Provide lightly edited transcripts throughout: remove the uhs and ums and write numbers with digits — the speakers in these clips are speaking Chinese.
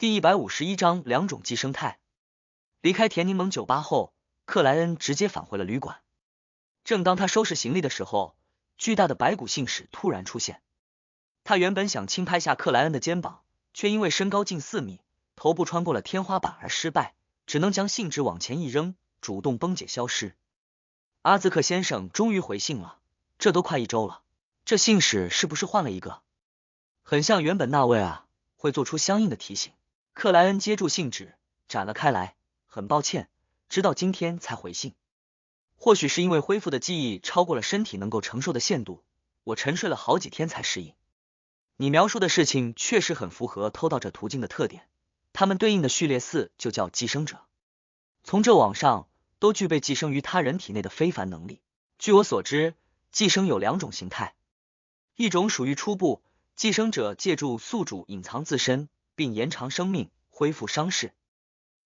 第151章两种寄生态。离开田宁蒙酒吧后，克莱恩直接返回了旅馆。正当他收拾行李的时候，巨大的白骨信使突然出现。他原本想轻拍下克莱恩的肩膀，却因为身高近4米，头部穿过了天花板而失败，只能将信纸往前一扔，主动崩解消失。阿兹克先生终于回信了，这都快1周了，这信使是不是换了一个？很像原本那位啊，会做出相应的提醒。克莱恩接住信纸，展了开来，很抱歉，直到今天才回信。或许是因为恢复的记忆超过了身体能够承受的限度，我沉睡了好几天才适应。你描述的事情确实很符合偷盗者途径的特点，他们对应的序列4就叫寄生者。从这往上，都具备寄生于他人体内的非凡能力。据我所知，寄生有2种形态，一种属于初步，寄生者借助宿主隐藏自身，并延长生命，恢复伤势。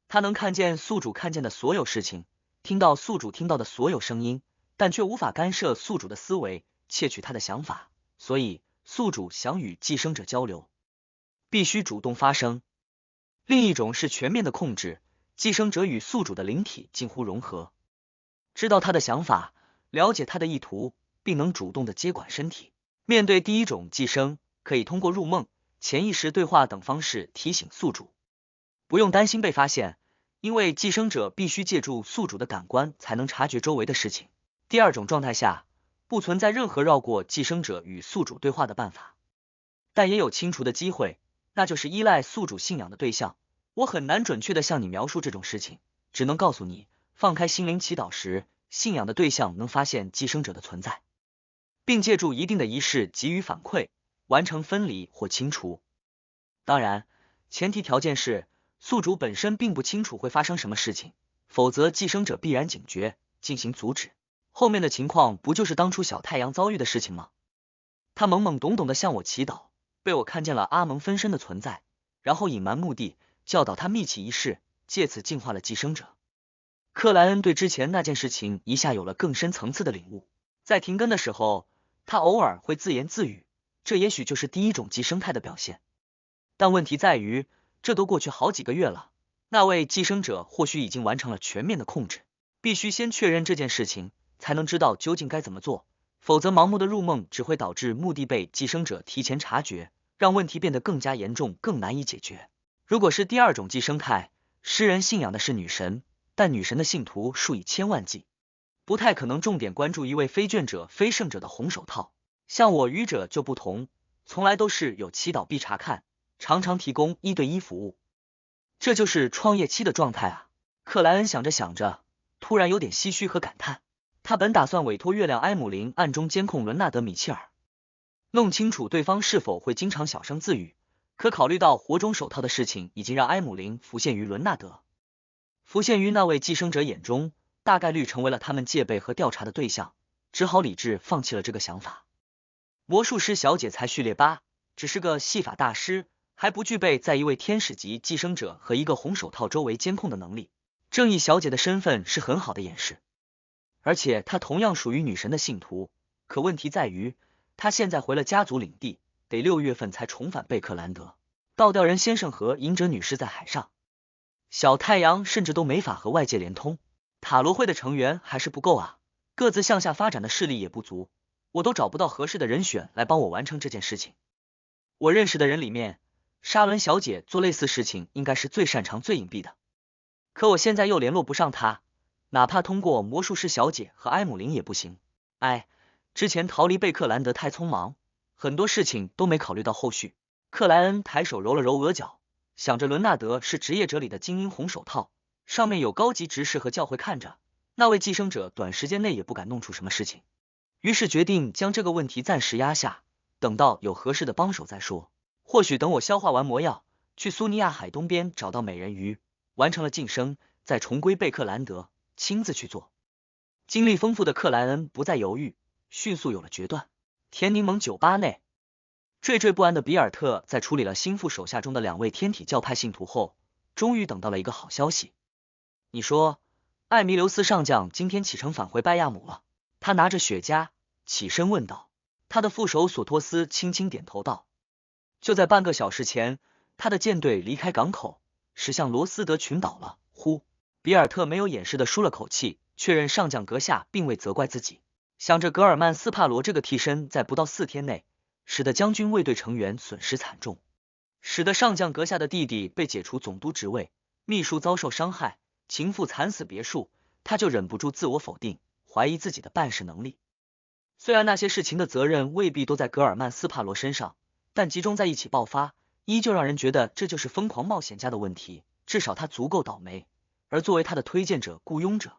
他能看见宿主看见的所有事情，听到宿主听到的所有声音，但却无法干涉宿主的思维，窃取他的想法，所以宿主想与寄生者交流，必须主动发声。另一种是全面的控制，寄生者与宿主的灵体近乎融合，知道他的想法，了解他的意图，并能主动的接管身体。面对第一种寄生，可以通过入梦、潜意识对话等方式提醒宿主，不用担心被发现，因为寄生者必须借助宿主的感官才能察觉周围的事情。第二种状态下，不存在任何绕过寄生者与宿主对话的办法，但也有清除的机会，那就是依赖宿主信仰的对象。我很难准确的向你描述这种事情，只能告诉你，放开心灵祈祷时，信仰的对象能发现寄生者的存在，并借助一定的仪式给予反馈，完成分离或清除。当然，前提条件是宿主本身并不清楚会发生什么事情，否则寄生者必然警觉，进行阻止。后面的情况不就是当初小太阳遭遇的事情吗？他懵懵懂懂的向我祈祷，被我看见了阿蒙分身的存在，然后隐瞒目的，教导他密启仪式，借此净化了寄生者。克莱恩对之前那件事情一下有了更深层次的领悟。在停更的时候，他偶尔会自言自语，这也许就是第一种寄生态的表现。但问题在于，这都过去好几个月了，那位寄生者或许已经完成了全面的控制，必须先确认这件事情，才能知道究竟该怎么做，否则盲目的入梦只会导致目的被寄生者提前察觉，让问题变得更加严重，更难以解决。如果是第二种寄生态，诗人信仰的是女神，但女神的信徒数以千万计，不太可能重点关注一位非眷者、非圣者的红手套。像我愚者就不同，从来都是有祈祷必查看，常常提供1对1服务，这就是创业期的状态啊。克莱恩想着想着，突然有点唏嘘和感叹。他本打算委托月亮埃姆林暗中监控伦纳德·米切尔，弄清楚对方是否会经常小声自语，可考虑到火种手套的事情已经让埃姆林浮现于伦纳德，浮现于那位寄生者眼中，大概率成为了他们戒备和调查的对象，只好理智放弃了这个想法。魔术师小姐才序列8，只是个戏法大师，还不具备在一位天使级寄生者和一个红手套周围监控的能力。正义小姐的身份是很好的掩饰，而且她同样属于女神的信徒，可问题在于，她现在回了家族领地，得6月份才重返贝克兰德。倒吊人先生和隐者女士在海上，小太阳甚至都没法和外界连通。塔罗会的成员还是不够啊，各自向下发展的势力也不足，我都找不到合适的人选来帮我完成这件事情。我认识的人里面，沙伦小姐做类似事情应该是最擅长、最隐蔽的，可我现在又联络不上她，哪怕通过魔术师小姐和埃姆林也不行。之前逃离贝克兰德太匆忙，很多事情都没考虑到后续。克莱恩抬手揉了揉额角，想着伦纳德是职业者里的精英红手套，上面有高级执事和教会看着，那位寄生者短时间内也不敢弄出什么事情，于是决定将这个问题暂时压下，等到有合适的帮手再说。或许等我消化完魔药，去苏尼亚海东边找到美人鱼，完成了晋升，再重归贝克兰德，亲自去做。经历丰富的克莱恩不再犹豫，迅速有了决断。田柠檬酒吧内，惴惴不安的比尔特在处理了心腹手下中的2位天体教派信徒后，终于等到了一个好消息。你说，艾弥留斯上将今天启程返回拜亚姆了？他拿着雪茄，起身问道。他的副手索托斯轻轻点头道，就在半个小时前，他的舰队离开港口，驶向罗斯德群岛了。比尔特没有掩饰的舒了口气，确认上将阁下并未责怪自己。想着格尔曼斯帕罗这个替身在不到4天内使得将军卫队成员损失惨重，使得上将阁下的弟弟被解除总督职位，秘书遭受伤害，情妇惨死别墅，他就忍不住自我否定，怀疑自己的办事能力。虽然那些事情的责任未必都在格尔曼斯帕罗身上，但集中在一起爆发，依旧让人觉得这就是疯狂冒险家的问题，至少他足够倒霉。而作为他的推荐者、雇佣者，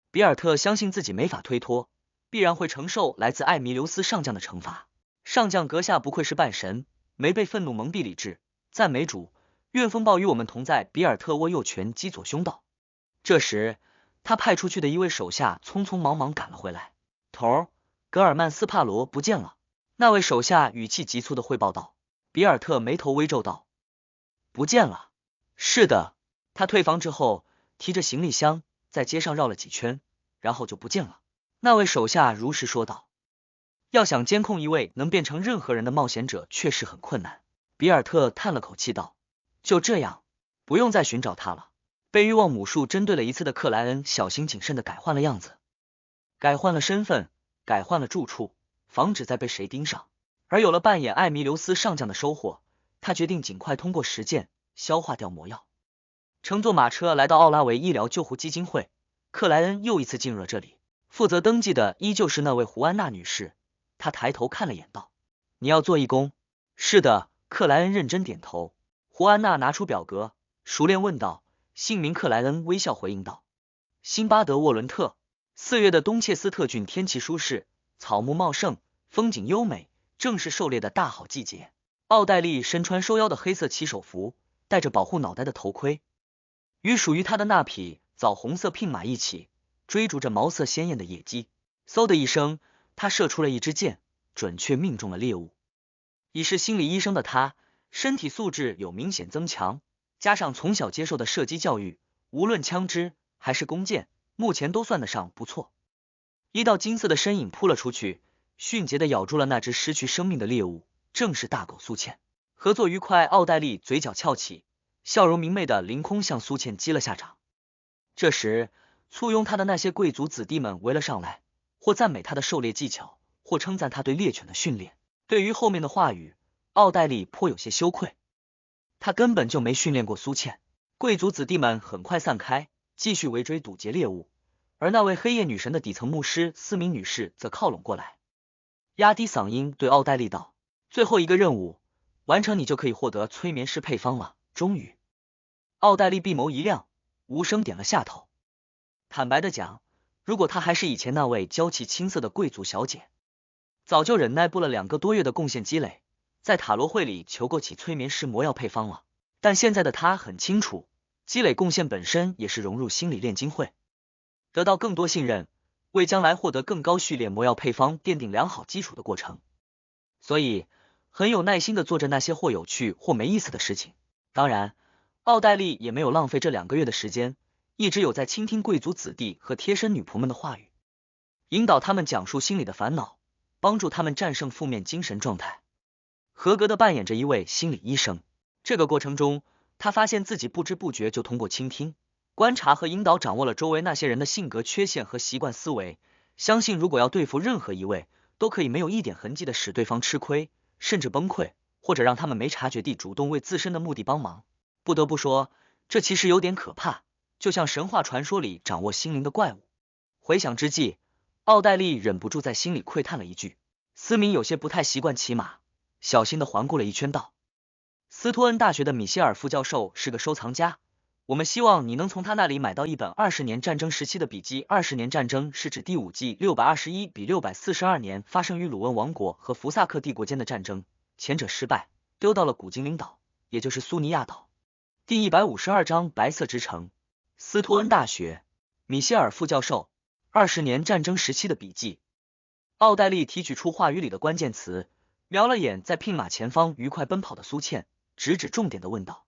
比尔特相信自己没法推脱，必然会承受来自艾弥留斯上将的惩罚。上将阁下不愧是半神，没被愤怒蒙蔽理智，赞美主，愿风暴与我们同在。比尔特握右拳击左胸道。这时，他派出去的一位手下匆匆忙忙赶了回来。头儿，格尔曼斯帕罗不见了。那位手下语气急促的汇报道。比尔特眉头微皱道：不见了？是的。他退房之后，提着行李箱在街上绕了几圈，然后就不见了。那位手下如实说道。要想监控一位能变成任何人的冒险者，确实很困难。比尔特叹了口气道：就这样，不用再寻找他了。被欲望母数针对了一次的克莱恩小心谨慎的改换了样子，改换了身份，改换了住处，防止再被谁盯上。而有了扮演艾弥留斯上将的收获，他决定尽快通过实践消化掉魔药。乘坐马车来到奥拉维医疗救护基金会，克莱恩又一次进入了这里。负责登记的依旧是那位胡安娜女士。他抬头看了眼道：你要做义工？是的。克莱恩认真点头。胡安娜拿出表格，熟练问道：姓名？克莱恩微笑回应道：辛巴德沃伦特。4月的东切斯特郡天气舒适，草木茂盛，风景优美，正是狩猎的大好季节。奥黛丽身穿收腰的黑色骑手服，戴着保护脑袋的头盔，与属于他的那匹枣红色聘马一起追逐着毛色鲜艳的野鸡。嗖的一声，他射出了一支箭，准确命中了猎物。已是心理医生的他，身体素质有明显增强，加上从小接受的射击教育，无论枪支还是弓箭，目前都算得上不错。一道金色的身影扑了出去，迅捷地咬住了那只失去生命的猎物，正是大狗苏茜。合作愉快，奥黛丽嘴角翘起，笑容明媚的凌空向苏茜击了下掌。这时，簇拥他的那些贵族子弟们围了上来，或赞美他的狩猎技巧，或称赞他对猎犬的训练。对于后面的话语，奥黛丽颇有些羞愧，他根本就没训练过苏茜。贵族子弟们很快散开，继续围追堵截猎物，而那位黑夜女神的底层牧师斯明女士则靠拢过来，压低嗓音对奥黛丽道：最后一个任务完成，你就可以获得催眠师配方了。终于，奥黛丽闭眸一亮，无声点了下头。坦白的讲，如果她还是以前那位娇气青涩的贵族小姐，早就忍耐不了2个多月的贡献积累，在塔罗会里求购起催眠师魔药配方了。但现在的她很清楚，积累贡献本身也是融入心理炼金会，得到更多信任，为将来获得更高序列魔药配方奠定良好基础的过程。所以很有耐心的做着那些或有趣或没意思的事情。当然，奥黛丽也没有浪费这2个月的时间，一直有在倾听贵族子弟和贴身女仆们的话语，引导他们讲述心里的烦恼，帮助他们战胜负面精神状态，合格的扮演着一位心理医生。这个过程中，他发现自己不知不觉就通过倾听、观察和引导掌握了周围那些人的性格缺陷和习惯思维。相信如果要对付任何一位，都可以没有一点痕迹的使对方吃亏，甚至崩溃，或者让他们没察觉地主动为自身的目的帮忙。不得不说，这其实有点可怕，就像神话传说里掌握心灵的怪物。回想之际，奥黛丽忍不住在心里喟叹了一句。斯明有些不太习惯骑马，小心地环顾了一圈道：斯托恩大学的米歇尔副教授是个收藏家，我们希望你能从他那里买到一本20年战争时期的笔记。20年战争是指第5纪621比642年发生于鲁汶王国和福萨克帝国间的战争，前者失败，丢到了古精灵岛，也就是苏尼亚岛。第152章白色之城。斯托恩大学，米歇尔副教授，20年战争时期的笔记。奥黛丽提取出话语里的关键词，瞄了眼在聘马前方愉快奔跑的苏茜，直指重点的问道：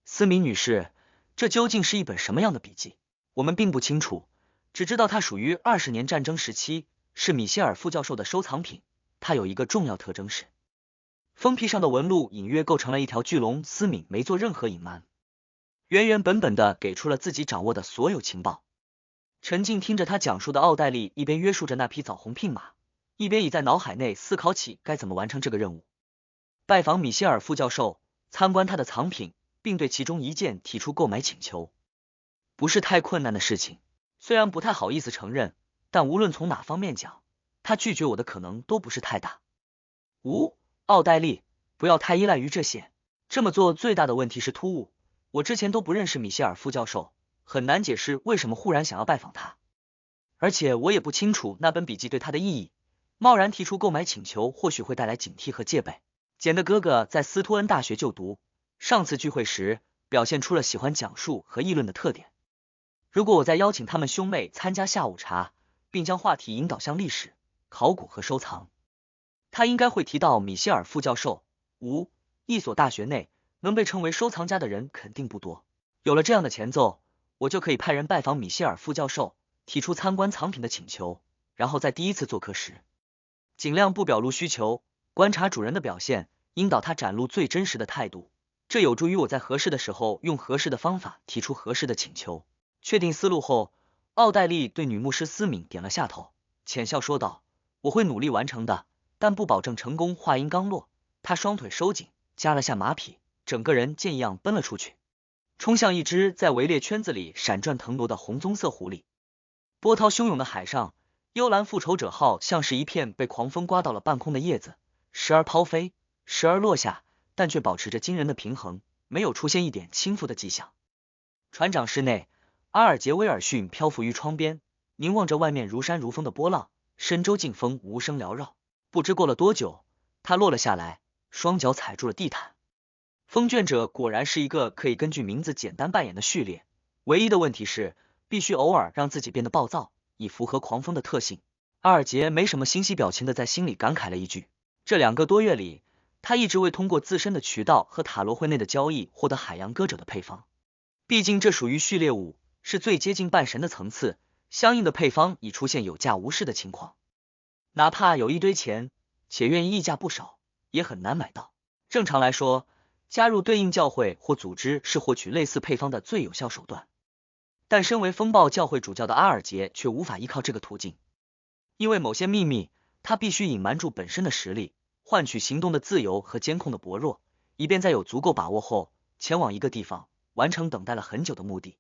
斯明女士，这究竟是一本什么样的笔记？我们并不清楚，只知道它属于20年战争时期，是米歇尔副教授的收藏品。它有一个重要特征是，封皮上的纹路隐约构成了一条巨龙，司敏没做任何隐瞒，原原本本的给出了自己掌握的所有情报。陈静听着他讲述的奥黛丽一边约束着那匹枣红聘马，一边已在脑海内思考起该怎么完成这个任务。拜访米歇尔副教授，参观他的藏品，并对其中一件提出购买请求，不是太困难的事情。虽然不太好意思承认，但无论从哪方面讲，他拒绝我的可能都不是太大。奥黛丽，不要太依赖于这些，这么做最大的问题是突兀。我之前都不认识米歇尔副教授，很难解释为什么忽然想要拜访他，而且我也不清楚那本笔记对他的意义。贸然提出购买请求，或许会带来警惕和戒备。简的哥哥在斯托恩大学就读，上次聚会时表现出了喜欢讲述和议论的特点。如果我再邀请他们兄妹参加下午茶，并将话题引导向历史、考古和收藏，他应该会提到米歇尔副教授。一所大学内能被称为收藏家的人肯定不多。有了这样的前奏，我就可以派人拜访米歇尔副教授，提出参观藏品的请求，然后在第一次做客时，尽量不表露需求，观察主人的表现，引导他展露最真实的态度。这有助于我在合适的时候用合适的方法提出合适的请求。确定思路后，奥黛丽对女牧师司敏点了下头，浅笑说道：“我会努力完成的，但不保证成功。”话音刚落，他双腿收紧，加了下马匹，整个人箭一样奔了出去，冲向一只在围猎圈子里闪转腾挪的红棕色狐狸。波涛汹涌的海上，幽兰复仇者号像是一片被狂风刮到了半空的叶子，时而抛飞，时而落下，但却保持着惊人的平衡，没有出现一点倾覆的迹象。船长室内，阿尔杰威尔逊漂浮于窗边，凝望着外面如山如峰的波浪，深州劲风无声缭绕。不知过了多久，他落了下来，双脚踩住了地毯。风卷者果然是一个可以根据名字简单扮演的序列，唯一的问题是必须偶尔让自己变得暴躁，以符合狂风的特性。阿尔杰没什么欣喜表情的在心里感慨了一句。这2个多月里，他一直未通过自身的渠道和塔罗会内的交易获得海洋歌者的配方，毕竟这属于序列5，是最接近半神的层次，相应的配方已出现有价无市的情况。哪怕有一堆钱，且愿意溢价不少，也很难买到。正常来说，加入对应教会或组织是获取类似配方的最有效手段，但身为风暴教会主教的阿尔杰却无法依靠这个途径，因为某些秘密，他必须隐瞒住本身的实力，换取行动的自由和监控的薄弱，以便在有足够把握后前往一个地方，完成等待了很久的目的。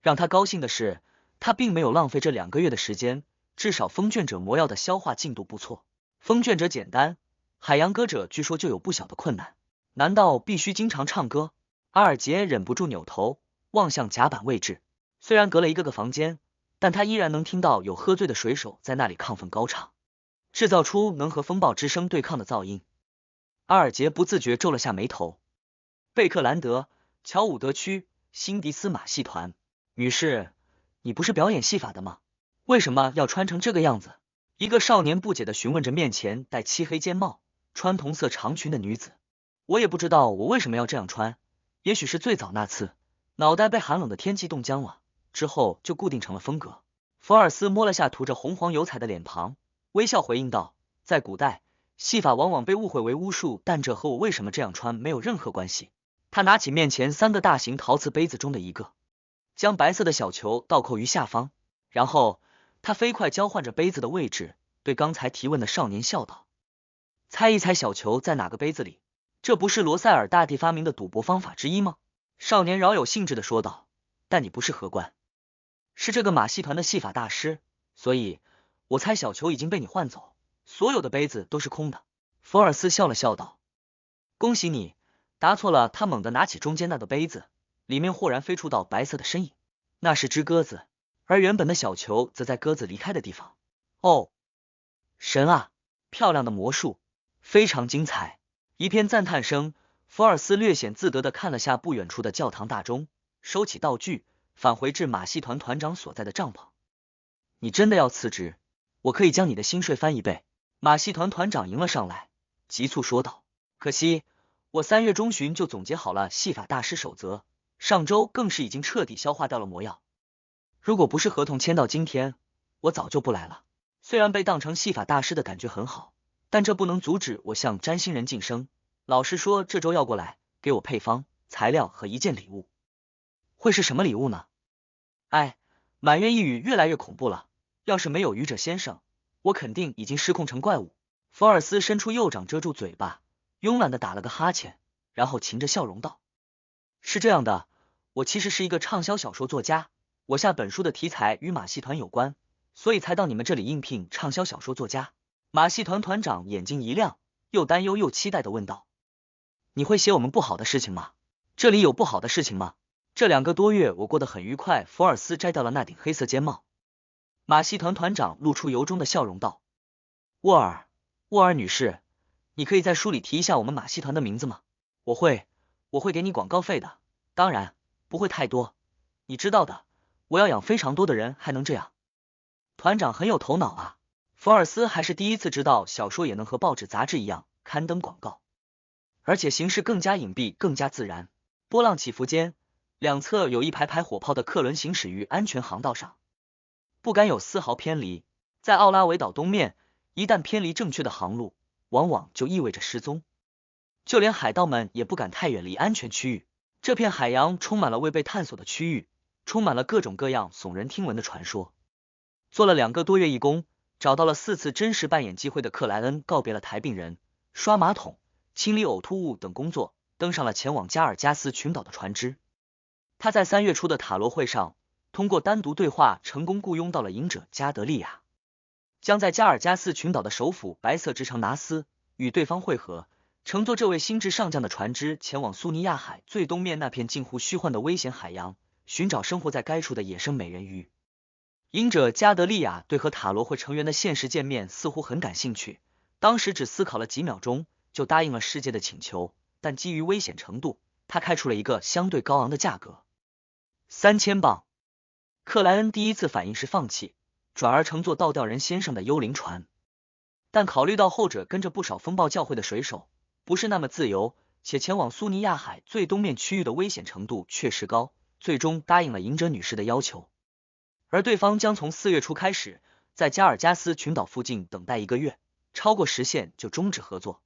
让他高兴的是，他并没有浪费这2个月的时间，至少风卷者魔药的消化进度不错。风卷者简单，海洋歌者据说就有不小的困难。难道必须经常唱歌？阿尔杰忍不住扭头望向甲板位置，虽然隔了一个房间，但他依然能听到有喝醉的水手在那里亢奋高唱，制造出能和风暴之声对抗的噪音。阿尔杰不自觉皱了下眉头。贝克兰德，乔伍德区，辛迪斯马戏团。女士，你不是表演戏法的吗？为什么要穿成这个样子？一个少年不解地询问着面前戴漆黑尖帽、穿同色长裙的女子。我也不知道我为什么要这样穿，也许是最早那次，脑袋被寒冷的天气冻僵了，之后就固定成了风格。福尔斯摸了下涂着红黄油彩的脸庞，微笑回应道，在古代，戏法往往被误会为巫术，但这和我为什么这样穿没有任何关系。他拿起面前3个大型陶瓷杯子中的一个，将白色的小球倒扣于下方，然后他飞快交换着杯子的位置，对刚才提问的少年笑道，猜一猜小球在哪个杯子里？这不是罗塞尔大帝发明的赌博方法之一吗？少年饶有兴致地说道，但你不是荷官，是这个马戏团的戏法大师，所以我猜小球已经被你换走，所有的杯子都是空的。福尔斯笑了笑道，恭喜你，答错了。他猛地拿起中间那个杯子，里面豁然飞出道白色的身影，那是只鸽子，而原本的小球则在鸽子离开的地方。哦，神啊，漂亮的魔术，非常精彩。一片赞叹声，福尔斯略显自得地看了下不远处的教堂大钟，收起道具，返回至马戏团团长所在的帐篷。你真的要辞职？我可以将你的薪水翻1倍。马戏团团长迎了上来，急促说道，可惜我3月中旬就总结好了戏法大师守则，上周更是已经彻底消化掉了魔药。如果不是合同签到今天，我早就不来了。虽然被当成戏法大师的感觉很好，但这不能阻止我向占星人晋升，老师说这周要过来给我配方、材料和一件礼物。会是什么礼物呢？哎，满月一语越来越恐怖了，要是没有愚者先生，我肯定已经失控成怪物。福尔斯伸出右掌遮住嘴巴，慵懒的打了个哈欠，然后噙着笑容道：是这样的，我其实是一个畅销小说作家，我下本书的题材与马戏团有关，所以才到你们这里应聘畅销小说作家。马戏团团长眼睛一亮，又担忧又期待的问道：你会写我们不好的事情吗？这里有不好的事情吗？这2个多月我过得很愉快。福尔斯摘掉了那顶黑色尖帽。马戏团团长露出由衷的笑容道：沃尔女士，你可以在书里提一下我们马戏团的名字吗？我会给你广告费的，当然不会太多，你知道的，我要养非常多的人，还能这样。团长很有头脑啊。福尔斯还是第一次知道小说也能和报纸杂志一样刊登广告，而且形式更加隐蔽，更加自然。波浪起伏间，两侧有一排排火炮的客轮行驶于安全航道上，不敢有丝毫偏离。在奥拉维岛东面，一旦偏离正确的航路，往往就意味着失踪。就连海盗们也不敢太远离安全区域。这片海洋充满了未被探索的区域，充满了各种各样耸人听闻的传说。做了2个多月义工，找到了4次真实扮演机会的克莱恩告别了抬病人、刷马桶、清理呕吐物等工作，登上了前往加尔加斯群岛的船只。他在3月初的塔罗会上，通过单独对话成功雇佣到了隐者加德利亚，将在加尔加斯群岛的首府白色之城拿斯与对方会合，乘坐这位新制上将的船只前往苏尼亚海最东面那片近乎虚幻的危险海洋，寻找生活在该处的野生美人鱼。隐者加德利亚对和塔罗会成员的现实见面似乎很感兴趣，当时只思考了几秒钟就答应了世界的请求，但基于危险程度，他开出了一个相对高昂的价格，3000镑。克莱恩第一次反应是放弃，转而乘坐倒吊人先生的幽灵船，但考虑到后者跟着不少风暴教会的水手，不是那么自由，且前往苏尼亚海最东面区域的危险程度确实高，最终答应了隐者女士的要求。而对方将从4月初开始，在加尔加斯群岛附近等待1个月，超过时限就终止合作。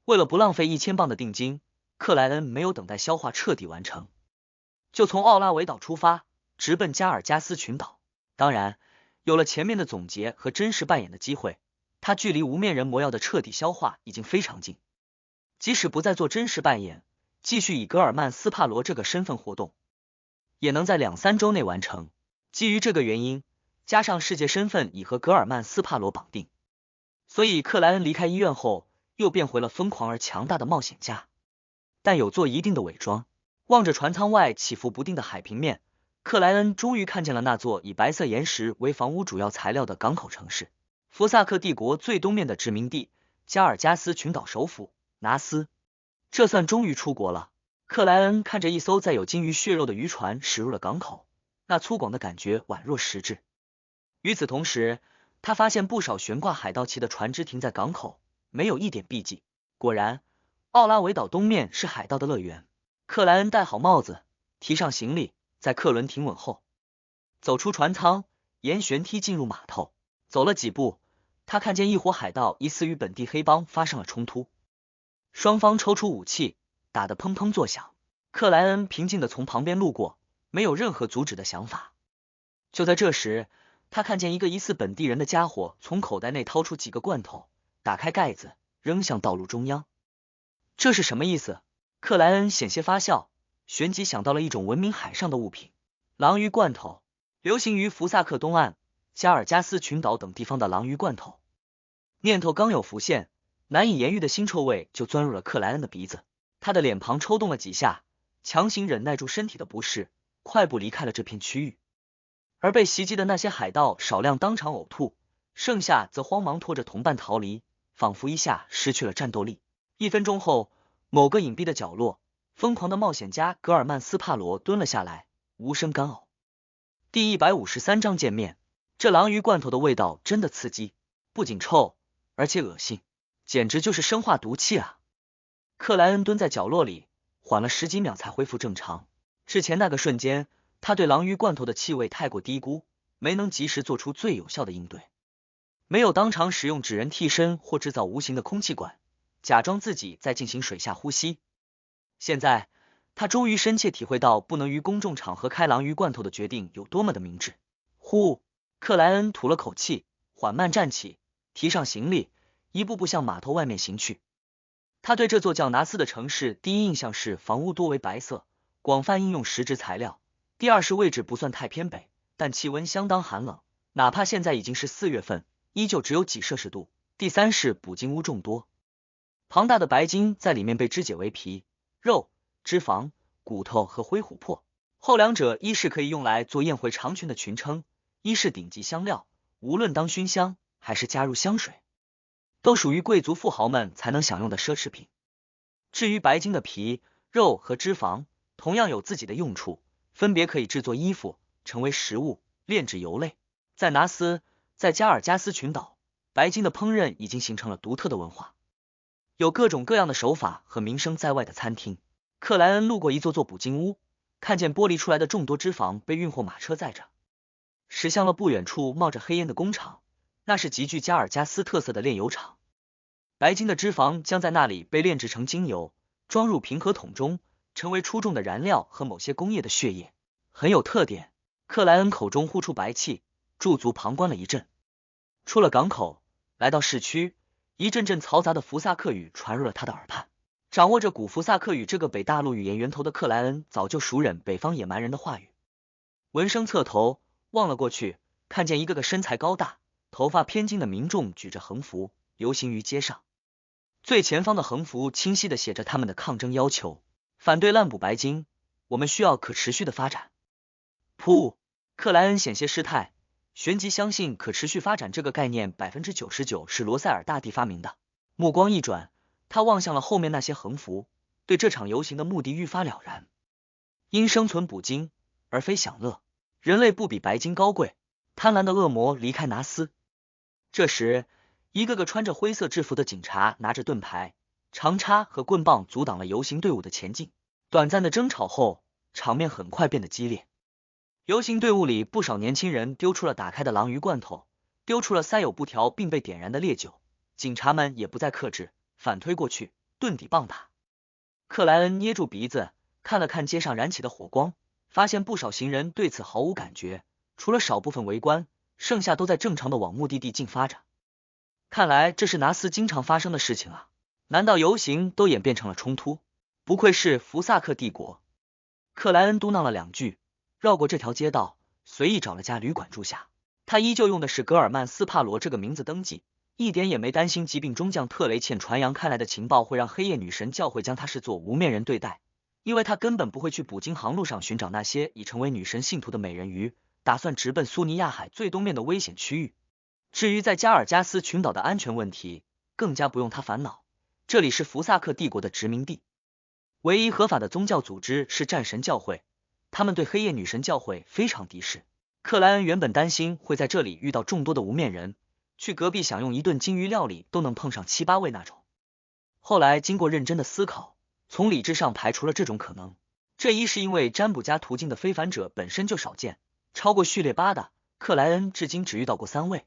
为了不浪费1000镑的定金，克莱恩没有等待消化彻底完成，就从奥拉维岛出发，直奔加尔加斯群岛。当然，有了前面的总结和真实扮演的机会，他距离无面人魔药的彻底消化已经非常近。即使不再做真实扮演，继续以格尔曼斯帕罗这个身份活动，也能在2-3周内完成。基于这个原因，加上世界身份已和格尔曼斯帕罗绑定，所以克莱恩离开医院后，又变回了疯狂而强大的冒险家，但有做一定的伪装。望着船舱外起伏不定的海平面，克莱恩终于看见了那座以白色岩石为房屋主要材料的港口城市——福萨克帝国最东面的殖民地加尔加斯群岛首府拿斯。这算终于出国了。克莱恩看着一艘载有鲸鱼血肉的渔船驶入了港口，那粗犷的感觉宛若实质。与此同时，他发现不少悬挂海盗旗的船只停在港口，没有一点避忌。果然，奥拉维岛东面是海盗的乐园。克莱恩戴好帽子，提上行李，在客轮停稳后，走出船舱，沿舷梯进入码头。走了几步，他看见一伙海盗疑似与本地黑帮发生了冲突，双方抽出武器，打得砰砰作响。克莱恩平静地从旁边路过，没有任何阻止的想法。就在这时，他看见一个疑似本地人的家伙从口袋内掏出几个罐头，打开盖子，扔向道路中央。这是什么意思？克莱恩险些发笑，旋即想到了一种闻名海上的物品——狼鱼罐头，流行于福萨克东岸、加尔加斯群岛等地方的狼鱼罐头。念头刚有浮现，难以言喻的腥臭味就钻入了克莱恩的鼻子。他的脸庞抽动了几下，强行忍耐住身体的不适，快步离开了这片区域。而被袭击的那些海盗少量当场呕吐，剩下则慌忙拖着同伴逃离，仿佛一下失去了战斗力。1分钟后，某个隐蔽的角落，疯狂的冒险家格尔曼斯帕罗蹲了下来，无声干呕。第153章见面。这狼鱼罐头的味道真的刺激，不仅臭，而且恶心，简直就是生化毒气啊！克莱恩蹲在角落里，缓了10几秒才恢复正常。之前那个瞬间，他对狼鱼罐头的气味太过低估，没能及时做出最有效的应对。没有当场使用纸人替身或制造无形的空气管，假装自己在进行水下呼吸。现在，他终于深切体会到不能于公众场合开鲈鱼罐头的决定有多么的明智。呼，克莱恩吐了口气，缓慢站起，提上行李，一步步向码头外面行去。他对这座叫拿斯的城市第一印象是房屋多为白色，广泛应用石质材料；第二是位置不算太偏北，但气温相当寒冷，哪怕现在已经是4月份，依旧只有几摄氏度；第三是捕鲸屋众多，庞大的白鲸在里面被肢解为皮、肉、脂肪、骨头和灰琥珀，后两者一是可以用来做宴会长裙的裙撑，一是顶级香料，无论当熏香还是加入香水，都属于贵族富豪们才能享用的奢侈品。至于白鲸的皮、肉和脂肪，同样有自己的用处，分别可以制作衣服，成为食物，炼制油类。在拿斯，在加尔加斯群岛，白鲸的烹饪已经形成了独特的文化，有各种各样的手法和名声在外的餐厅。克莱恩路过一座座捕鲸屋，看见剥离出来的众多脂肪被运货马车载着，驶向了不远处冒着黑烟的工厂，那是极具加尔加斯特色的炼油厂。白鲸的脂肪将在那里被炼制成精油，装入平和桶中，成为出众的燃料和某些工业的血液，很有特点。克莱恩口中呼出白气，驻足旁观了一阵。出了港口，来到市区，一阵阵嘈杂的福萨克语传入了他的耳畔。掌握着古福萨克语这个北大陆语言源头的克莱恩早就熟稔北方野蛮人的话语。闻声侧头望了过去，看见一个个身材高大、头发偏金的民众举着横幅游行于街上。最前方的横幅清晰地写着他们的抗争要求：反对滥捕白鲸，我们需要可持续的发展。噗！克莱恩险些失态，旋即相信可持续发展这个概念99%是罗塞尔大帝发明的。目光一转，他望向了后面那些横幅，对这场游行的目的愈发了然。因生存捕鲸，而非享乐。人类不比白鲸高贵。贪婪的恶魔离开拿斯。这时，一个个穿着灰色制服的警察拿着盾牌、长叉和棍棒阻挡了游行队伍的前进。短暂的争吵后，场面很快变得激烈。游行队伍里不少年轻人丢出了打开的鲈鱼罐头，丢出了塞有布条并被点燃的烈酒。警察们也不再克制，反推过去，顿底棒打。克莱恩捏住鼻子，看了看街上燃起的火光，发现不少行人对此毫无感觉，除了少部分围观，剩下都在正常的往目的地进发着。看来这是拿斯经常发生的事情啊！难道游行都演变成了冲突？不愧是福萨克帝国。克莱恩嘟囔了2句，绕过这条街道，随意找了家旅馆住下。他依旧用的是格尔曼斯帕罗这个名字登记，一点也没担心疾病中将特雷茜传扬开来的情报会让黑夜女神教会将他视作无面人对待，因为他根本不会去捕鲸航路上寻找那些已成为女神信徒的美人鱼，打算直奔苏尼亚海最东面的危险区域。至于在加尔加斯群岛的安全问题，更加不用他烦恼，这里是福萨克帝国的殖民地，唯一合法的宗教组织是战神教会，他们对黑夜女神教会非常敌视。克莱恩原本担心会在这里遇到众多的无面人，去隔壁享用一顿鲸鱼料理都能碰上7、8位那种。后来经过认真的思考，从理智上排除了这种可能。这一是因为占卜家途径的非凡者本身就少见，超过序列8的，克莱恩至今只遇到过3位。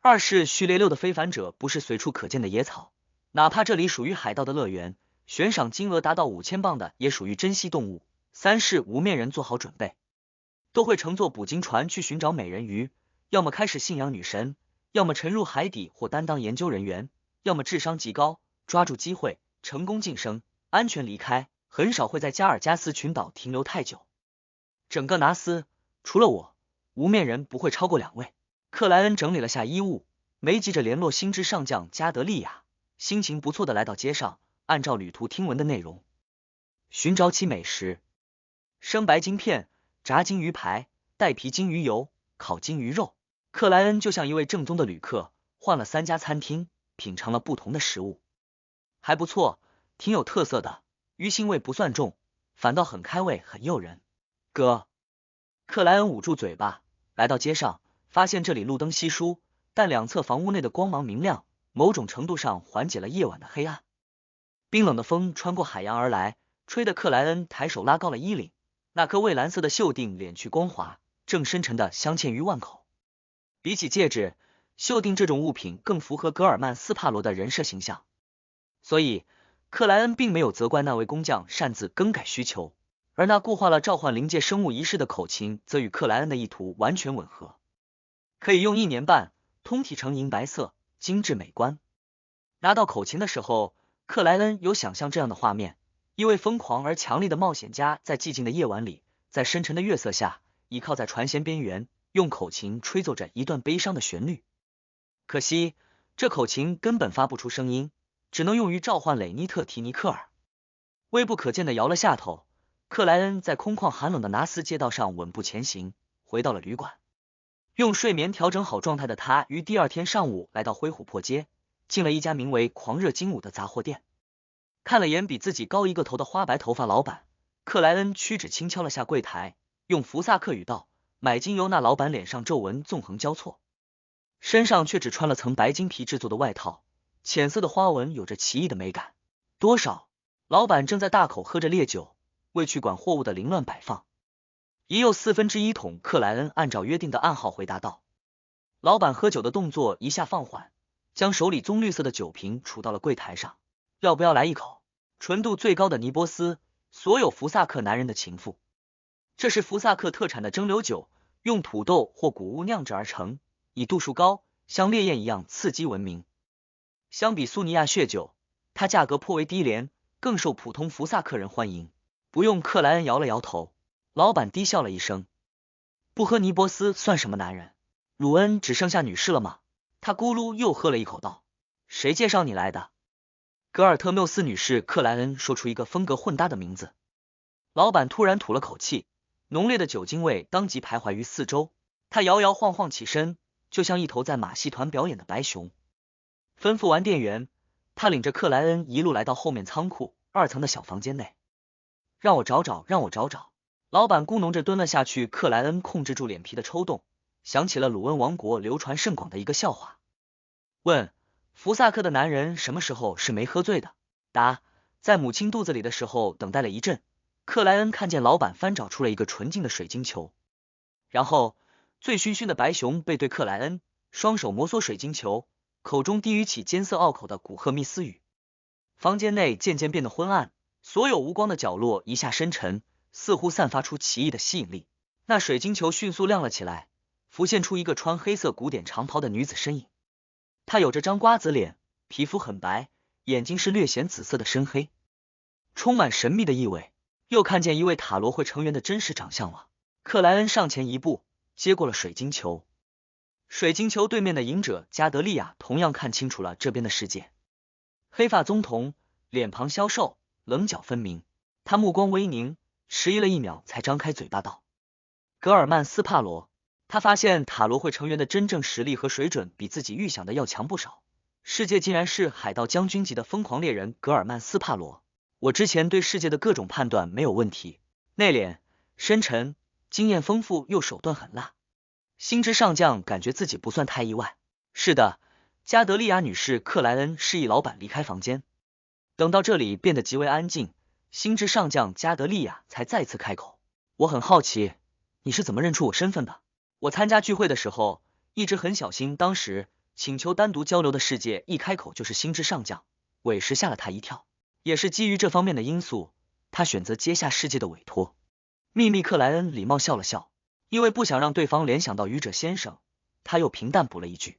二是序列6的非凡者不是随处可见的野草，哪怕这里属于海盗的乐园，悬赏金额达到5000镑的也属于珍稀动物。三是无面人做好准备，都会乘坐捕鲸船去寻找美人鱼，要么开始信仰女神，要么沉入海底或担当研究人员，要么智商极高，抓住机会成功晋升，安全离开，很少会在加尔加斯群岛停留太久。整个拿斯除了我，无面人不会超过2位。克莱恩整理了下衣物，没急着联络星之上将加德利亚，心情不错的来到街上，按照旅途听闻的内容寻找起美食。生白鲸片、炸鲸鱼排、带皮鲸鱼油、烤鲸鱼肉。克莱恩就像一位正宗的旅客，换了3家餐厅，品尝了不同的食物，还不错，挺有特色的，鱼腥味不算重，反倒很开胃，很诱人。哥，克莱恩捂住嘴巴，来到街上，发现这里路灯稀疏，但两侧房屋内的光芒明亮，某种程度上缓解了夜晚的黑暗。冰冷的风穿过海洋而来，吹得克莱恩抬手拉高了衣领，那颗蔚蓝色的袖定敛去光滑，正深沉的镶嵌于腕口。比起戒指，袖定这种物品更符合格尔曼斯帕罗的人设形象。所以克莱恩并没有责怪那位工匠擅自更改需求，而那固化了召唤灵界生物仪式的口琴则与克莱恩的意图完全吻合，可以用1年半，通体呈银白色，精致美观。拿到口琴的时候，克莱恩有想象这样的画面：一位疯狂而强力的冒险家在寂静的夜晚里，在深沉的月色下，倚靠在船舷边缘，用口琴吹奏着一段悲伤的旋律。可惜，这口琴根本发不出声音，只能用于召唤雷尼特·提尼克尔。微不可见的摇了下头，克莱恩在空旷寒冷的拿斯街道上稳步前行，回到了旅馆。用睡眠调整好状态的他，于第二天上午来到灰琥珀街，进了一家名为狂热精武的杂货店。看了眼比自己高1个头的花白头发老板，克莱恩屈指轻敲了下柜台，用福萨克语道：“买精油。”那老板脸上皱纹纵横交错，身上却只穿了层白金皮制作的外套，浅色的花纹有着奇异的美感。多少？老板正在大口喝着烈酒，为去管货物的凌乱摆放。已有1/4桶。克莱恩按照约定的暗号回答道。老板喝酒的动作一下放缓，将手里棕绿色的酒瓶杵到了柜台上。要不要来一口？纯度最高的尼波斯，所有福萨克男人的情妇。这是福萨克特产的蒸馏酒，用土豆或谷物酿制而成，以度数高，像烈焰一样刺激闻名。相比苏尼亚血酒，它价格颇为低廉，更受普通福萨克人欢迎。不用。克莱恩摇了摇头。老板低笑了一声，不喝尼波斯算什么男人？鲁恩只剩下女士了吗？他咕噜又喝了一口道，谁介绍你来的？格尔特缪斯女士。克莱恩说出一个风格混搭的名字。老板突然吐了口气，浓烈的酒精味当即徘徊于四周。他摇摇晃晃起身，就像一头在马戏团表演的白熊。吩咐完店员，他领着克莱恩一路来到后面仓库2层的小房间内。让我找找，让我找找。老板咕哝着蹲了下去。克莱恩控制住脸皮的抽动，想起了鲁恩王国流传甚广的一个笑话。问：福萨克的男人什么时候是没喝醉的？答：在母亲肚子里的时候。等待了一阵，克莱恩看见老板翻找出了一个纯净的水晶球，然后醉醺醺的白熊背对克莱恩，双手摩挲水晶球，口中低语起艰涩拗口的古赫密斯语。房间内渐渐变得昏暗，所有无光的角落一下深沉，似乎散发出奇异的吸引力。那水晶球迅速亮了起来，浮现出一个穿黑色古典长袍的女子身影。她有着张瓜子脸，皮肤很白，眼睛是略显紫色的深黑，充满神秘的意味。又看见一位塔罗会成员的真实长相了。克莱恩上前一步，接过了水晶球。水晶球对面的隐者加德利亚同样看清楚了这边的世界。黑发棕瞳，脸庞消瘦，棱角分明。他目光微凝，迟疑了1秒才张开嘴巴道：格尔曼斯帕罗。他发现塔罗会成员的真正实力和水准比自己预想的要强不少。世界竟然是海盗将军级的疯狂猎人格尔曼斯帕罗。我之前对世界的各种判断没有问题，内敛、深沉、经验丰富又手段狠辣。星之上将感觉自己不算太意外。是的，加德利亚女士。克莱恩示意老板离开房间。等到这里变得极为安静，星之上将加德利亚才再次开口：我很好奇，你是怎么认出我身份的？我参加聚会的时候一直很小心，当时请求单独交流的世界一开口就是星之上将，委实吓了他一跳。也是基于这方面的因素，他选择接下世界的委托。秘密。克莱恩礼貌笑了笑，因为不想让对方联想到愚者先生，他又平淡补了一句：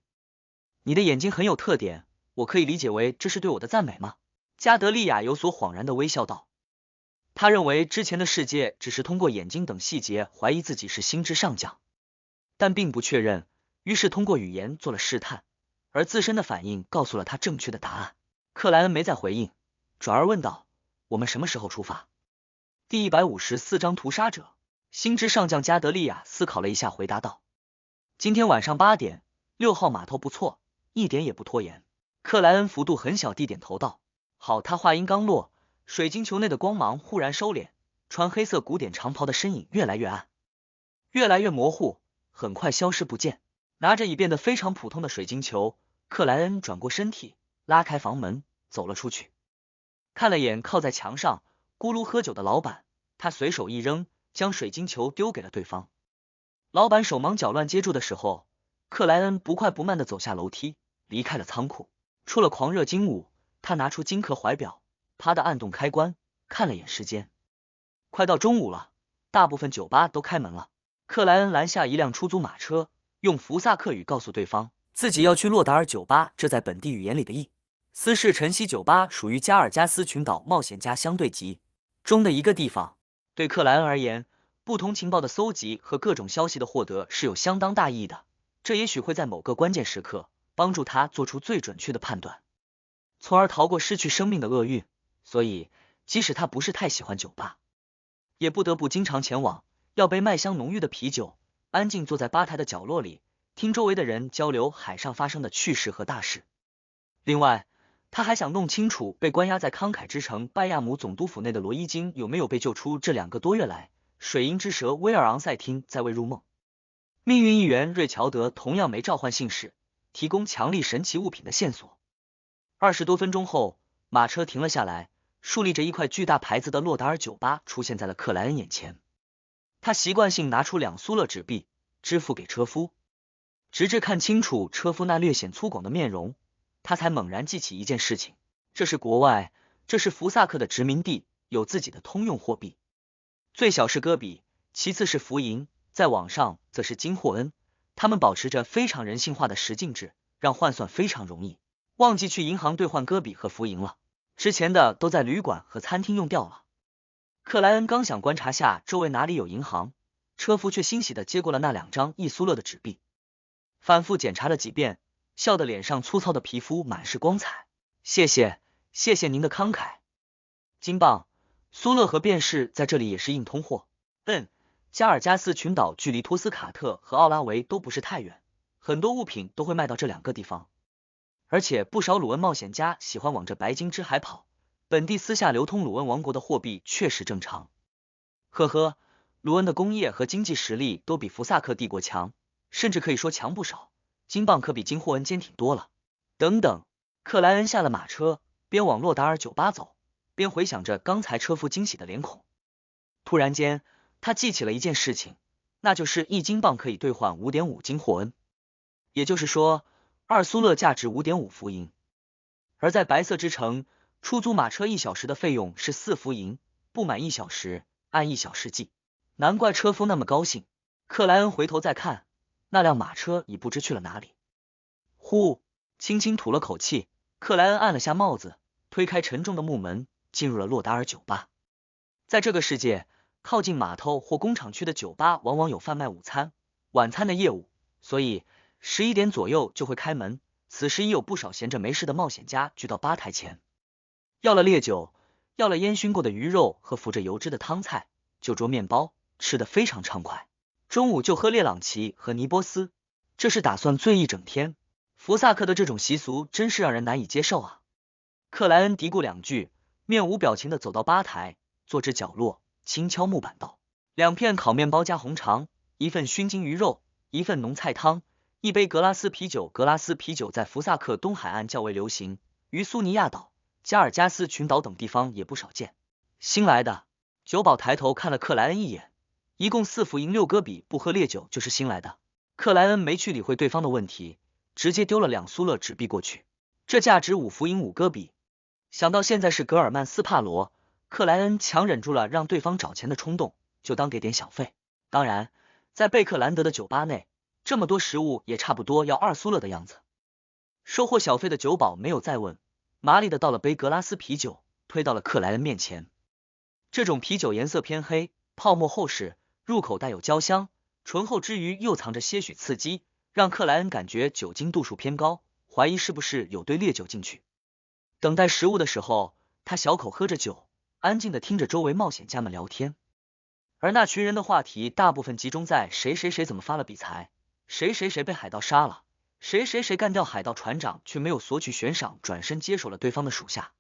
你的眼睛很有特点，我可以理解为这是对我的赞美吗？加德利亚有所恍然的微笑道。他认为之前的世界只是通过眼睛等细节怀疑自己是星之上将，但并不确认，于是通过语言做了试探，而自身的反应告诉了他正确的答案。克莱恩没再回应，转而问道：我们什么时候出发？第154章屠杀者。星之上将加德利亚思考了一下，回答道：今天晚上8点，6号码头不错，一点也不拖延。克莱恩幅度很小地点头道：好。他话音刚落，水晶球内的光芒忽然收敛，穿黑色古典长袍的身影越来越暗，越来越模糊，很快消失不见。拿着已变得非常普通的水晶球，克莱恩转过身体，拉开房门，走了出去。看了眼靠在墙上咕噜喝酒的老板，他随手一扔，将水晶球丢给了对方。老板手忙脚乱接住的时候，克莱恩不快不慢地走下楼梯，离开了仓库。出了狂热精武，他拿出金克怀表，啪的按动开关，看了眼时间，快到中午了，大部分酒吧都开门了。克莱恩拦下一辆出租马车，用福萨克语告诉对方，自己要去洛达尔酒吧，这在本地语言里的意思是晨曦酒吧，属于加尔加斯群岛冒险家相对集中的一个地方。对克莱恩而言，不同情报的搜集和各种消息的获得是有相当大意义的，这也许会在某个关键时刻帮助他做出最准确的判断，从而逃过失去生命的厄运。所以，即使他不是太喜欢酒吧，也不得不经常前往，要杯麦香浓郁的啤酒，安静坐在吧台的角落里，听周围的人交流海上发生的趣事和大事。另外，他还想弄清楚被关押在慷慨之城拜亚姆总督府内的罗伊金有没有被救出。这2个多月来，水银之蛇威尔昂塞汀在未入梦。命运议员瑞乔德同样没召唤信使，提供强力神奇物品的线索。20多分钟后，马车停了下来，竖立着一块巨大牌子的洛达尔酒吧出现在了克莱恩眼前。他习惯性拿出2苏勒纸币支付给车夫，直至看清楚车夫那略显粗犷的面容，他才猛然记起一件事情，这是国外，这是福萨克的殖民地，有自己的通用货币，最小是戈比，其次是福银，在网上则是金霍恩。他们保持着非常人性化的实境制，让换算非常容易，忘记去银行兑换戈比和福银了，之前的都在旅馆和餐厅用掉了。克莱恩刚想观察下周围哪里有银行，车夫却欣喜地接过了那2张1苏勒的纸币，反复检查了几遍，笑得脸上粗糙的皮肤满是光彩。谢谢，谢谢您的慷慨。金镑、苏勒和便士在这里也是硬通货。加尔加斯群岛距离托斯卡特和奥拉维都不是太远，很多物品都会卖到这2个地方，而且不少鲁恩冒险家喜欢往这白金之海跑，本地私下流通鲁恩王国的货币确实正常。呵呵，鲁恩的工业和经济实力都比福萨克帝国强，甚至可以说强不少，金镑可比金霍恩坚挺多了。等等，克莱恩下了马车，边往洛达尔酒吧走，边回想着刚才车夫惊喜的脸孔。突然间，他记起了一件事情，那就是1金镑可以兑换 5.5 金霍恩，也就是说2苏勒价值 5.5 福银。而在白色之城，出租马车1小时的费用是4福银，不满1小时按1小时计。难怪车夫那么高兴。克莱恩回头再看，那辆马车已不知去了哪里。呼，轻轻吐了口气，克莱恩按了下帽子，推开沉重的木门，进入了洛达尔酒吧。在这个世界，靠近码头或工厂区的酒吧往往有贩卖午餐、晚餐的业务，所以11点左右就会开门。此时已有不少闲着没事的冒险家聚到吧台前，要了烈酒，要了烟熏过的鱼肉和浮着油脂的汤菜，就桌面包，吃得非常畅快。中午就喝列朗奇和尼波斯，这是打算醉一整天。福萨克的这种习俗真是让人难以接受啊。克莱恩嘀咕2句，面无表情地走到吧台，坐至角落，轻敲木板道：2片烤面包加红肠，1份熏金鱼肉，1份浓菜汤，1杯格拉斯啤酒。格拉斯啤酒在福萨克东海岸较为流行，于苏尼亚岛、加尔加斯群岛等地方也不少见。新来的。酒保抬头看了克莱恩一眼，一共4福银6戈比，不喝烈酒就是新来的。克莱恩没去理会对方的问题，直接丢了2苏勒纸币过去，这价值5福银5戈比。想到现在是格尔曼斯帕罗，克莱恩强忍住了让对方找钱的冲动，就当给点小费。当然，在贝克兰德的酒吧内，这么多食物也差不多要2苏勒的样子。收获小费的酒保没有再问，麻利的倒了杯格拉斯啤酒，推到了克莱恩面前。这种啤酒颜色偏黑，泡沫厚实，入口带有焦香，醇厚之余又藏着些许刺激，让克莱恩感觉酒精度数偏高，怀疑是不是有兑烈酒进去。等待食物的时候，他小口喝着酒，安静的听着周围冒险家们聊天。而那群人的话题大部分集中在谁谁谁怎么发了比财，谁谁谁被海盗杀了，谁谁谁干掉海盗船长却没有索取悬赏，转身接手了对方的属下，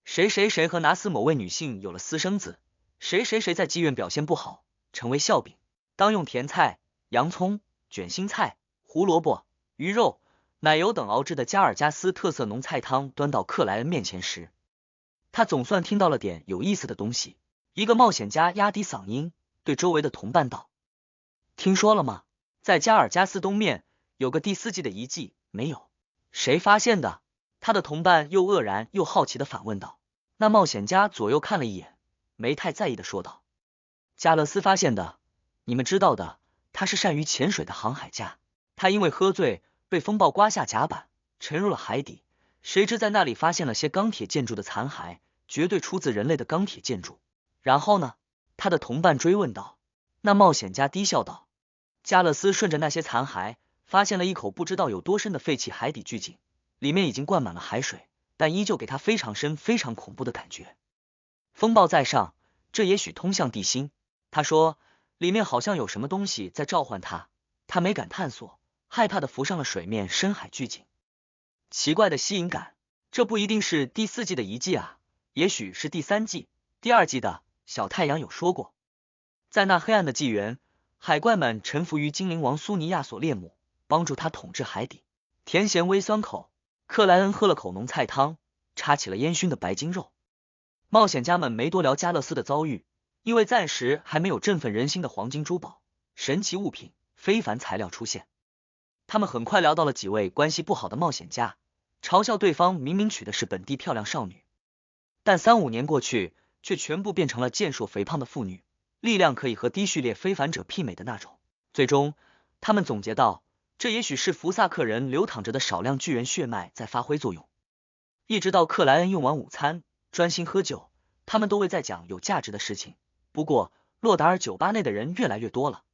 谁谁谁和拿死某位女性有了私生子，谁谁谁在妓院表现不好，成为笑柄。当用甜菜、洋葱、卷心菜、胡萝卜、鱼肉、奶油等熬制的加尔加斯特色浓菜汤端到克莱恩面前时，他总算听到了点有意思的东西。一个冒险家压低嗓音对周围的同伴道：听说了吗？在加尔加斯东面有个第4纪的遗迹，没有？谁发现的？他的同伴又愕然又好奇的反问道。那冒险家左右看了一眼，没太在意的说道：加勒斯发现的，你们知道的，他是善于潜水的航海家。他因为喝醉，被风暴刮下甲板，沉入了海底，谁知在那里发现了些钢铁建筑的残骸，绝对出自人类的钢铁建筑。然后呢？他的同伴追问道。那冒险家低笑道：加勒斯顺着那些残骸，发现了一口不知道有多深的废弃海底巨井，里面已经灌满了海水，但依旧给他非常深、非常恐怖的感觉。风暴在上，这也许通向地心。他说，里面好像有什么东西在召唤他，他没敢探索，害怕的浮上了水面。深海巨井，奇怪的吸引感，这不一定是第4季的遗迹啊，也许是第3季、第2季的。小太阳有说过，在那黑暗的纪元，海怪们臣服于精灵王苏尼亚索列姆，帮助他统治海底。甜咸微酸口，克莱恩喝了口浓菜汤，插起了烟熏的白筋肉。冒险家们没多聊加勒斯的遭遇，因为暂时还没有振奋人心的黄金珠宝、神奇物品、非凡材料出现。他们很快聊到了几位关系不好的冒险家，嘲笑对方明明娶的是本地漂亮少女，但3-5年过去，却全部变成了健硕肥胖的妇女，力量可以和低序列非凡者媲美的那种。最终，他们总结到，这也许是福萨克人流淌着的少量巨人血脉在发挥作用。一直到克莱恩用完午餐，专心喝酒，他们都未再讲有价值的事情。不过，洛达尔酒吧内的人越来越多了。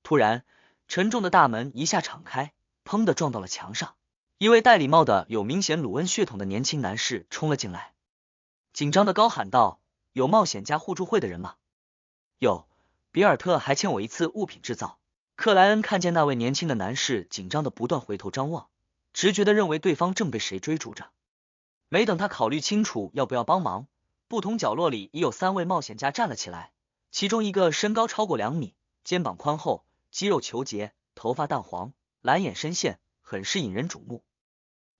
突然，沉重的大门一下敞开，砰的撞到了墙上。一位戴礼帽的有明显鲁恩血统的年轻男士冲了进来，紧张的高喊道：有冒险家互助会的人吗？有，比尔特还欠我一次物品制造。克莱恩看见那位年轻的男士紧张的不断回头张望，直觉的认为对方正被谁追逐着。没等他考虑清楚要不要帮忙，不同角落里已有3位冒险家站了起来，其中一个身高超过2米，肩膀宽厚，肌肉虬结，头发淡黄，蓝眼深陷，很是引人瞩目，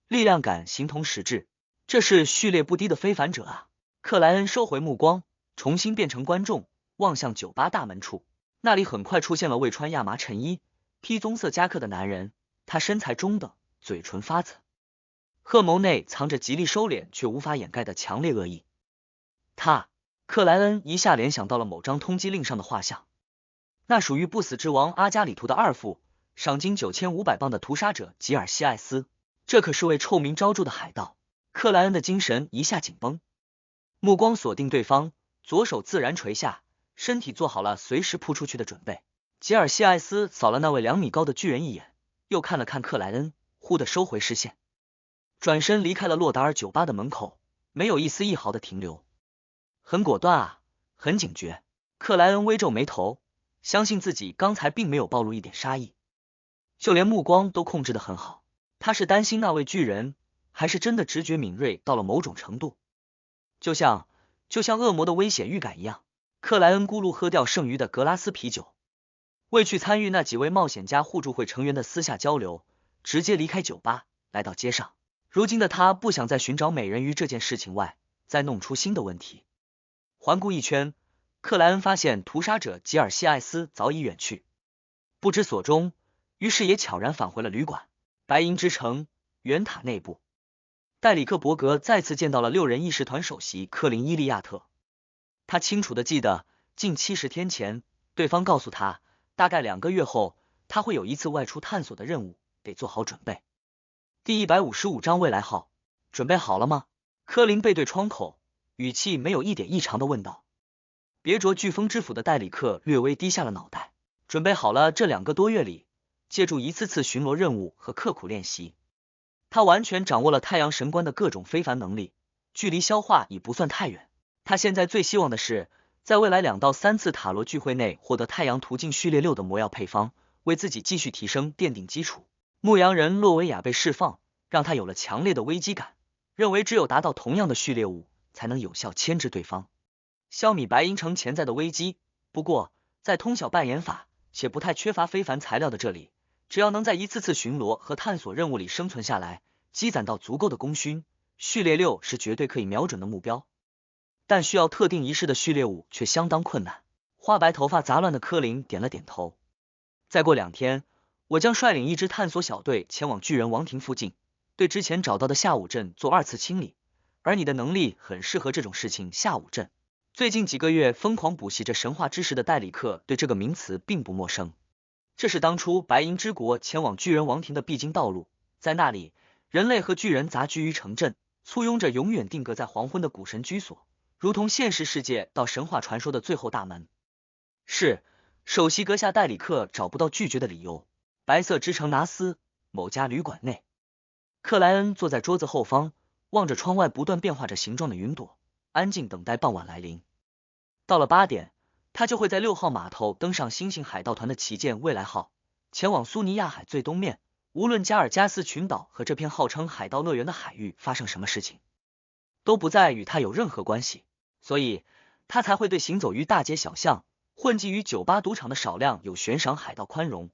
力量感形同实质。这是序列不低的非凡者啊！克莱恩收回目光，重新变成观众，望向酒吧大门处。那里很快出现了位穿亚麻衬衣、披棕色夹克的男人，他身材中等，嘴唇发紫，褐眸内藏着极力收敛却无法掩盖的强烈恶意。克莱恩一下联想到了某张通缉令上的画像，那属于不死之王阿加里图的二父，赏金9500磅的屠杀者吉尔西艾斯，这可是位臭名昭著的海盗。克莱恩的精神一下紧绷，目光锁定对方，左手自然垂下，身体做好了随时扑出去的准备。吉尔西艾斯扫了那位2米高的巨人一眼，又看了看克莱恩，忽地收回视线，转身离开了洛达尔酒吧的门口，没有一丝一毫的停留。很果断啊，很警觉。克莱恩微皱眉头，相信自己刚才并没有暴露一点杀意，就连目光都控制得很好。他是担心那位巨人，还是真的直觉敏锐到了某种程度？就像恶魔的危险预感一样。克莱恩咕噜喝掉剩余的格拉斯啤酒，未去参与那几位冒险家互助会成员的私下交流，直接离开酒吧，来到街上。如今的他不想在寻找美人鱼这件事情外，再弄出新的问题。环顾一圈，克莱恩发现屠杀者吉尔西艾斯早已远去，不知所终，于是也悄然返回了旅馆。白银之城圆塔内部，戴里克伯格再次见到了6人议事团首席科林伊利亚特。他清楚的记得，近70天前，对方告诉他，大概2个月后，他会有一次外出探索的任务，得做好准备。第155章未来号，准备好了吗？科林背对窗口，语气没有一点异常的问道。别着飓风之斧的戴里克略微低下了脑袋，准备好了。这2个多月里，借助一次次巡逻任务和刻苦练习，他完全掌握了太阳神官的各种非凡能力，距离消化已不算太远。他现在最希望的是，在未来2到3次塔罗聚会内获得太阳途径序列6的魔药配方，为自己继续提升奠定基础。牧羊人洛维亚被释放，让他有了强烈的危机感，认为只有达到同样的序列5，才能有效牵制对方，消弭白银城潜在的危机。不过，在通晓扮演法且不太缺乏非凡材料的这里，只要能在一次次巡逻和探索任务里生存下来，积攒到足够的功勋，序列6是绝对可以瞄准的目标。但需要特定仪式的序列5却相当困难。花白头发杂乱的科林点了点头。再过2天，我将率领一支探索小队前往巨人王庭附近，对之前找到的下武镇做2次清理，而你的能力很适合这种事情。下武镇最近几个月疯狂补习着神话知识的戴里克对这个名词并不陌生。这是当初白银之国前往巨人王庭的必经道路，在那里，人类和巨人杂居于城镇，簇拥着永远定格在黄昏的古神居所，如同现实世界到神话传说的最后大门。是，首席阁下戴里克找不到拒绝的理由。白色之城拿斯某家旅馆内，克莱恩坐在桌子后方，望着窗外不断变化着形状的云朵，安静等待傍晚来临。到了8点，他就会在6号码头登上星星海盗团的旗舰未来号，前往苏尼亚海最东面。无论加尔加斯群岛和这片号称海盗乐园的海域发生什么事情，都不再与他有任何关系，所以他才会对行走于大街小巷、混迹于酒吧赌场的少量有悬赏海盗宽容，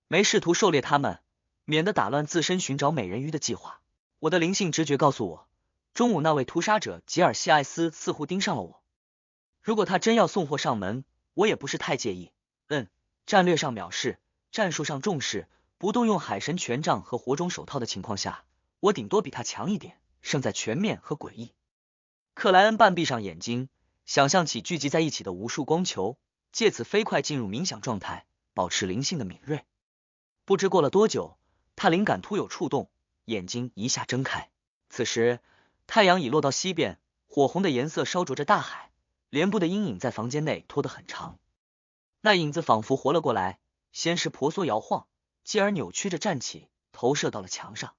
没试图狩猎他们，免得打乱自身寻找美人鱼的计划。我的灵性直觉告诉我，中午那位屠杀者吉尔西艾斯似乎盯上了我。如果他真要送货上门，我也不是太介意。战略上藐视，战术上重视，不动用海神权杖和火种手套的情况下，我顶多比他强一点，胜在全面和诡异。克莱恩半闭上眼睛，想象起聚集在一起的无数光球，借此飞快进入冥想状态，保持灵性的敏锐。不知过了多久，他灵感突有触动，眼睛一下睁开。此时太阳已落到西边，火红的颜色烧灼着大海，帘布的阴影在房间内拖得很长。那影子仿佛活了过来，先是婆娑摇晃，继而扭曲着站起，投射到了墙上。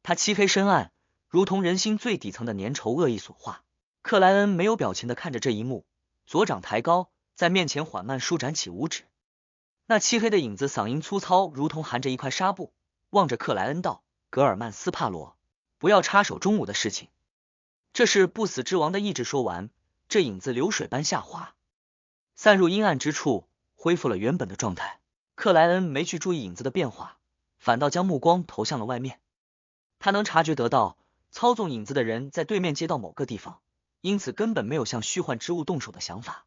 它漆黑深暗，如同人心最底层的粘稠恶意所化。克莱恩没有表情地看着这一幕，左掌抬高，在面前缓慢舒展起五指。那漆黑的影子嗓音粗糙，如同含着一块纱布，望着克莱恩道：格尔曼斯帕罗，不要插手中午的事情。这是不死之王的意志。说完，这影子流水般下滑，散入阴暗之处，恢复了原本的状态。克莱恩没去注意影子的变化，反倒将目光投向了外面。他能察觉得到，操纵影子的人在对面街道某个地方，因此根本没有向虚幻之物动手的想法。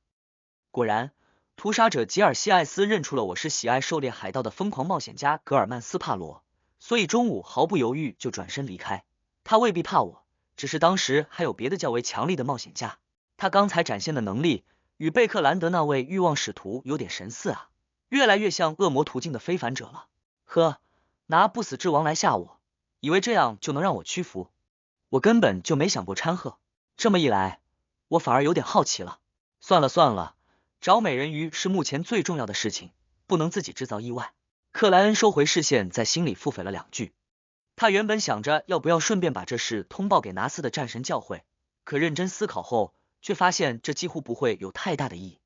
果然，屠杀者吉尔西艾斯认出了我是喜爱狩猎海盗的疯狂冒险家格尔曼斯帕罗，所以中午毫不犹豫就转身离开。他未必怕我，只是当时还有别的较为强力的冒险家。他刚才展现的能力与贝克兰德那位欲望使徒有点神似啊，越来越像恶魔途径的非凡者了。呵，拿不死之王来吓我，以为这样就能让我屈服，我根本就没想过掺和。这么一来，我反而有点好奇了。算了算了，找美人鱼是目前最重要的事情，不能自己制造意外。克莱恩收回视线，在心里腹诽了2句。他原本想着要不要顺便把这事通报给拿斯的战神教会，可认真思考后，却发现这几乎不会有太大的意义。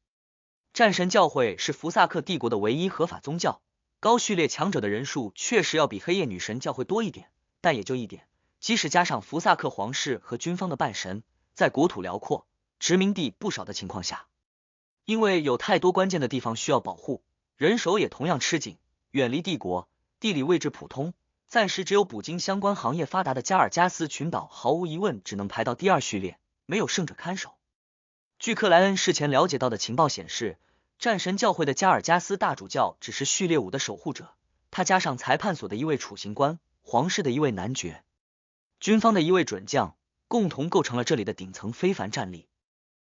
战神教会是福萨克帝国的唯一合法宗教，高序列强者的人数确实要比黑夜女神教会多一点，但也就一点。即使加上福萨克皇室和军方的半神，在国土辽阔、殖民地不少的情况下，因为有太多关键的地方需要保护，人手也同样吃紧，远离帝国，地理位置普通，暂时只有捕鲸相关行业发达的加尔加斯群岛毫无疑问只能排到第2序列，没有胜者看守。据克莱恩事前了解到的情报显示，战神教会的加尔加斯大主教只是序列5的守护者，他加上裁判所的一位处刑官，皇室的一位男爵，军方的一位准将，共同构成了这里的顶层非凡战力。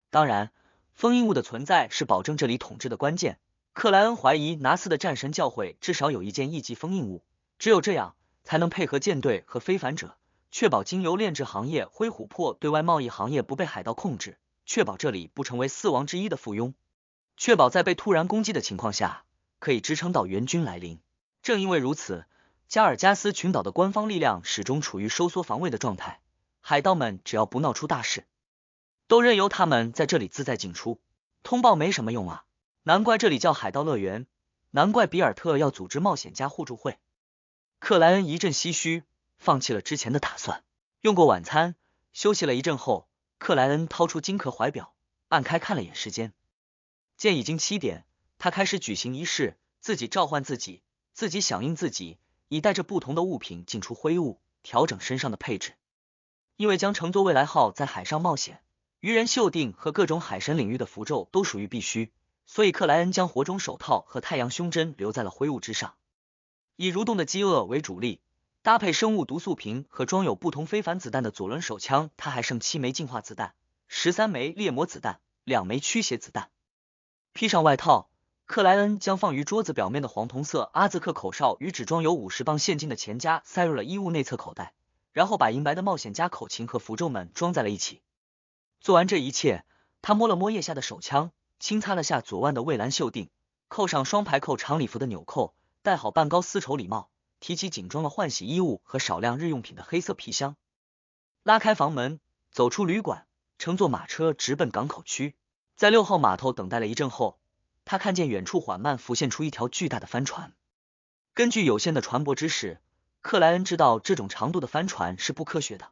当然，封印物的存在是保证这里统治的关键。克莱恩怀疑拿斯的战神教会至少有一件一级封印物，只有这样才能配合舰队和非凡者，确保经由炼制行业灰琥珀对外贸易行业不被海盗控制，确保这里不成为4王之一的附庸，确保在被突然攻击的情况下可以支撑到援军来临。正因为如此，加尔加斯群岛的官方力量始终处于收缩防卫的状态，海盗们只要不闹出大事，都任由他们在这里自在进出。通报没什么用啊，难怪这里叫海盗乐园，难怪比尔特要组织冒险家互助会。克莱恩一阵唏嘘，放弃了之前的打算。用过晚餐，休息了一阵后，克莱恩掏出金壳怀表，按开看了眼时间，见已经7点，他开始举行仪式，自己召唤自己，自己响应自己，以带着不同的物品进出灰雾，调整身上的配置。因为将乘坐未来号在海上冒险，鱼人袖定和各种海神领域的符咒都属于必须，所以克莱恩将火种手套和太阳胸针留在了灰雾之上。以蠕动的饥饿为主力，搭配生物毒素瓶和装有不同非凡子弹的左轮手枪，他还剩7枚进化子弹、13枚猎魔子弹、2枚驱邪子弹。披上外套，克莱恩将放于桌子表面的黄铜色阿兹克口哨与只装有50磅现金的钱夹塞入了衣物内侧口袋，然后把银白的冒险家口琴和符咒们装在了一起。做完这一切，他摸了摸腋下的手枪，轻擦了下左腕的蔚蓝袖钉，扣上双排扣长礼服的纽扣，戴好半高丝绸礼帽，提起紧装了换洗衣物和少量日用品的黑色皮箱，拉开房门，走出旅馆，乘坐马车直奔港口区。在6号码头等待了一阵后，他看见远处缓慢浮现出一条巨大的帆船。根据有限的船舶知识，克莱恩知道这种长度的帆船是不科学的，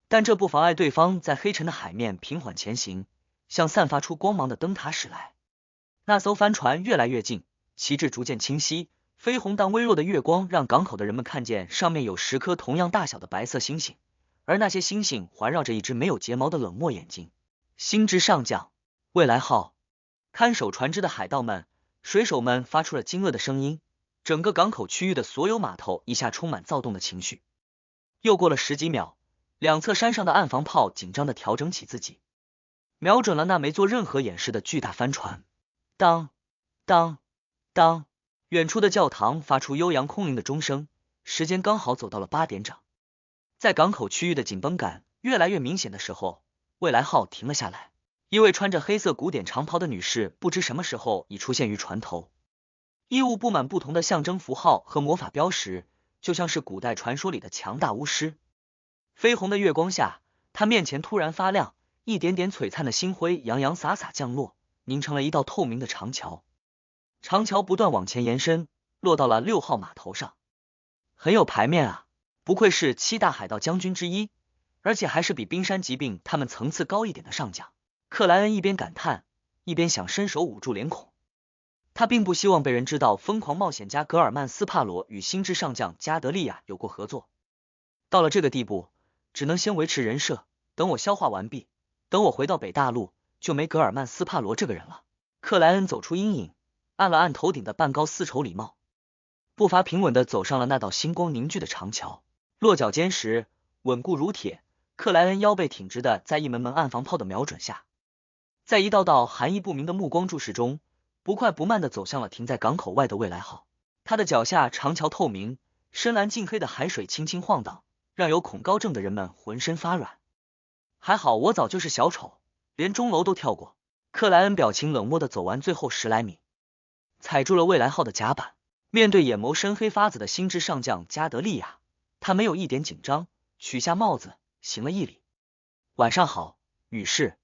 但这不妨碍对方在黑沉的海面平缓前行，向散发出光芒的灯塔驶来。那艘帆船越来越近，旗帜逐渐清晰，绯红但微弱的月光让港口的人们看见上面有10颗同样大小的白色星星，而那些星星环绕着一只没有睫毛的冷漠眼睛。星之上将，未来号。看守船只的海盗们、水手们发出了惊愕的声音，整个港口区域的所有码头一下充满躁动的情绪。又过了10几秒，两侧山上的岸防炮紧张地调整起自己，瞄准了那没做任何掩饰的巨大帆船。当当当，远处的教堂发出悠扬空灵的钟声，时间刚好走到了8点整。在港口区域的紧绷感越来越明显的时候，未来号停了下来。一位穿着黑色古典长袍的女士不知什么时候已出现于船头，衣物布满不同的象征符号和魔法标识，就像是古代传说里的强大巫师。绯红的月光下，她面前突然发亮，一点点璀璨的星辉洋洋洒洒降落，凝成了一道透明的长桥。长桥不断往前延伸，落到了6号码头上。很有排面啊，不愧是7大海盗将军之一，而且还是比冰山疾病他们层次高一点的上将。克莱恩一边感叹，一边想伸手捂住脸孔。他并不希望被人知道疯狂冒险家格尔曼斯帕罗与星之上将加德利亚有过合作。到了这个地步，只能先维持人设，等我消化完毕，等我回到北大陆，就没格尔曼斯帕罗这个人了。克莱恩走出阴影，按了按头顶的半高丝绸礼帽，步伐平稳地走上了那道星光凝聚的长桥。落脚坚实，稳固如铁，克莱恩腰背挺直的，在一门门岸防炮的瞄准下，在一道道含义不明的目光注视中，不快不慢地走向了停在港口外的未来号。他的脚下长桥透明，深蓝近黑的海水轻轻晃荡，让有恐高症的人们浑身发软。还好我早就是小丑，连钟楼都跳过。克莱恩表情冷漠地走完最后10来米，踩住了未来号的甲板。面对眼眸深黑发紫的星之上将加德利亚，他没有一点紧张，取下帽子，行了一礼。晚上好，女士。